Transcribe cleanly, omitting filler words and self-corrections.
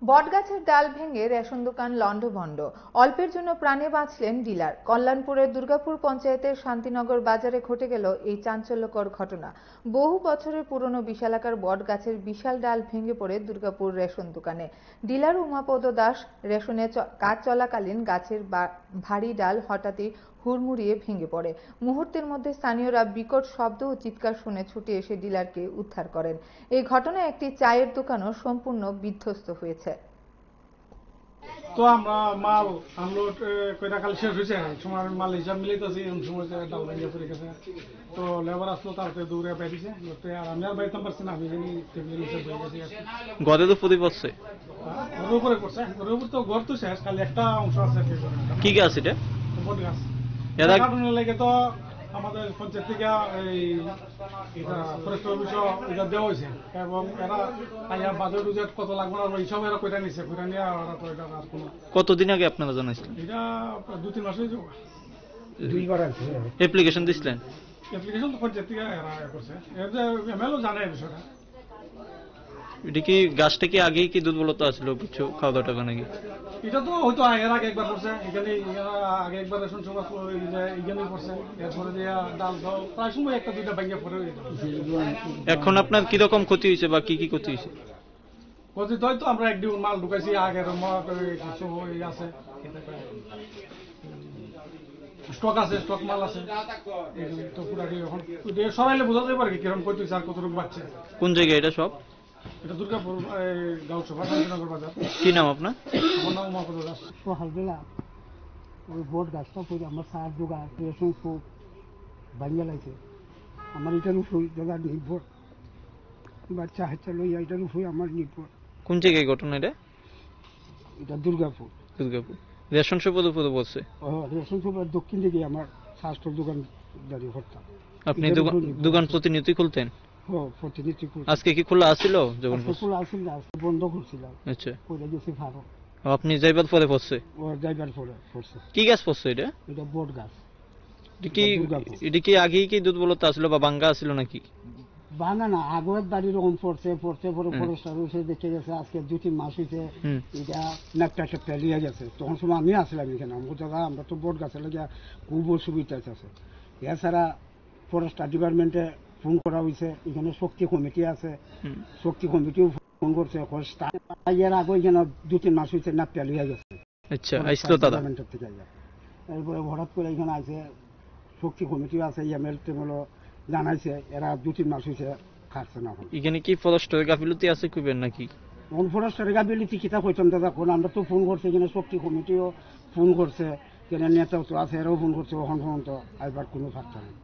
বটগাছের ডাল ভেঙে রেশন দোকান লন্ডভন্ড, অল্পের জন্য প্রাণে বাঁচলেন ডিলার। কল্যাণপুরের দুর্গাপুর পঞ্চায়েতের শান্তিনগর বাজারে ঘটে গেল এই চাঞ্চল্যকর ঘটনা। বহু বছরের পুরনো বিশালাকার বটগাছের বিশাল ডাল ভেঙে পড়ে দুর্গাপুর রেশন দোকানে। ডিলার উমাপদ দাস রেশনে কাজ চলাকালীন গাছের ভারী ডাল হঠাৎই হুড়মুড়িয়ে ভেঙে পড়ে। মুহূর্তের মধ্যে স্থানীয়রা বিকট শব্দ ও চিৎকার শুনে ছুটে এসে ডিলারকে উদ্ধার করেন। এই ঘটনায় একটি চায়ের দোকানও সম্পূর্ণ বিধ্বস্ত হয়েছে। তো আমরা মাল আনলোড কইরা খালি শেষ হয়েছে, সময় মাল হিসাব মিলাইতেছি, এমন সময় ডাল ভেঙে পড়ে গেছে। তো লেবার আসলো, তারপরে দৌড়ে বাইরেছে। আর আমি আর বাইতাম পারছি না, আমি জানি টেবিলের নিচে বয়ে গেছি। ঘরে তো প্রতি পড়ছে, ঘরের উপরে পড়ছে। ঘরের উপর তো ঘর তো শেষ, খালি একটা অংশ আছে। কি গাছ এটা? বট গাছ। এরা কারণে লেগে তো আমাদের পঞ্চায়েত থেকে এই ফরেস্ট অফিসও এটা দেওয়া হয়েছে, এবং এরা আইয়া বাজার রুজার কত লাগবে না এইসব এরা কইটা নিছে। কইটা নিয়ে ওরা তো এটা আর কোনো। কতদিন আগে আপনারা জানাইছিলেন? এটা 2-3 মাস হয়ে যাবে। 2বার আছে। অ্যাপ্লিকেশন দিছিলেন? অ্যাপ্লিকেশন তো পঞ্চায়েত থেকে এরা করছে, এর যে এমএলও জানে এই বিষয়টা। এটা কি গাছটা কি আগেই কি দুর্বলতা আসলো, কিছু খাওয়া দাওয়া টাকা নাকি? এটা তো হয়তো এর আগে একবার করছে, এখানে আগে একবার রেশন সভা এখানে করছে। এরপরে যে ডাল দাও প্রায় সময় একটা দুইটা ভাঙিয়ে পড়ে। এখন আপনার কিরকম ক্ষতি হয়েছে বা কি কি ক্ষতি হয়েছে? ক্ষতি তো হয়তো আমরা একদিন মাল ঢুকাইছি, আগের কিছু আছে, স্টক আছে, স্টক মাল আছে। তো পুরো এখন সবাইলে বোঝা যাবে আর কি কিরকম ক্ষতি হয়েছে আর কতটুকু বাচ্চা। কোন জায়গায় এটা সব? এটা দুর্গাপুর গাঁও সভা, শান্তিনগর বাজার। কি নাম আপনার? আমার নাম উমাপদ দাস। সকালবেলা ওই বট গাছটা পড়ে আমার সার দোকান রেশন খুব ভাঙিয়া লাগছে। আমার এটার উপর জায়গা নির্ভর, বাচ্চা হাচ্চা লইয়া এটার উপরে আমার নির্ভর। কোন জায়গায় ঘটনা এটা? এটা দুর্গাপুর। দুর্গাপুর রেশন শপের উপরে বলছে। রেশন শপের দক্ষিণ দিকে আমার স্বাস্থ্য দোকান দাঁড়িয়ে করতাম। আপনি দোকান প্রতিনিয়তই খুলতেন? প্রতিনিধি। আজকে কি খোলা আছিল? যখন খোলা আসছিল না, বন্ধ করছিলাম। আচ্ছা, করে গেছি ভালো। আপনি যাইবার পরে পড়ছে? যাইবার পরে পড়ছে। কি গাছ পড়ছে এটা? এটা বট গাছ। এটা কি আগেই কি দুর্বলতা আসলো বা ভাঙ্গা আসলো নাকি? ভাঙা না, আগের বাড়ি রকম পড়ছে পরে ফরেস্টার এসে দেখে গেছে আজকে 2-3 মাস হয়েছে এটা নাকটা ফেলিয়ে গেছে। তখন সময় আমি আসলাম এখানে, আমার জায়গা আমরা তো বট গাছে লেগে খুব অসুবিধা আছে। এছাড়া ফরেস্টার ডিপার্টমেন্টে ফোন করা হয়েছে, এখানে শক্তি কমিটি আছে, শক্তি কমিটিও ফোন করছে। এর আগে এখানে 2-3 মাস হয়েছে না ফেলিয়ে গেছে। আচ্ছা, আইসলো তারা? এরপরে হঠাৎ করে এখানে আছে, শক্তি কমিটিও আছে, এমএল টেমএলও জানাইছে, এরা 2-3 মাস হয়েছে খাচ্ছে না। এখানে কি ফরেস্টের গাফিলতি আছে কইবেন নাকি? ফরেস্টের গাফিলতি কিতা কইতাম দাদা, কোন আমরা তো ফোন করছে, এখানে শক্তি কমিটিও ফোন করছে, এখানে নেতাও তো আছে, এরাও ফোন করছে, ওখান পর্যন্ত আইবার কোনো ফাঁকটা নেই।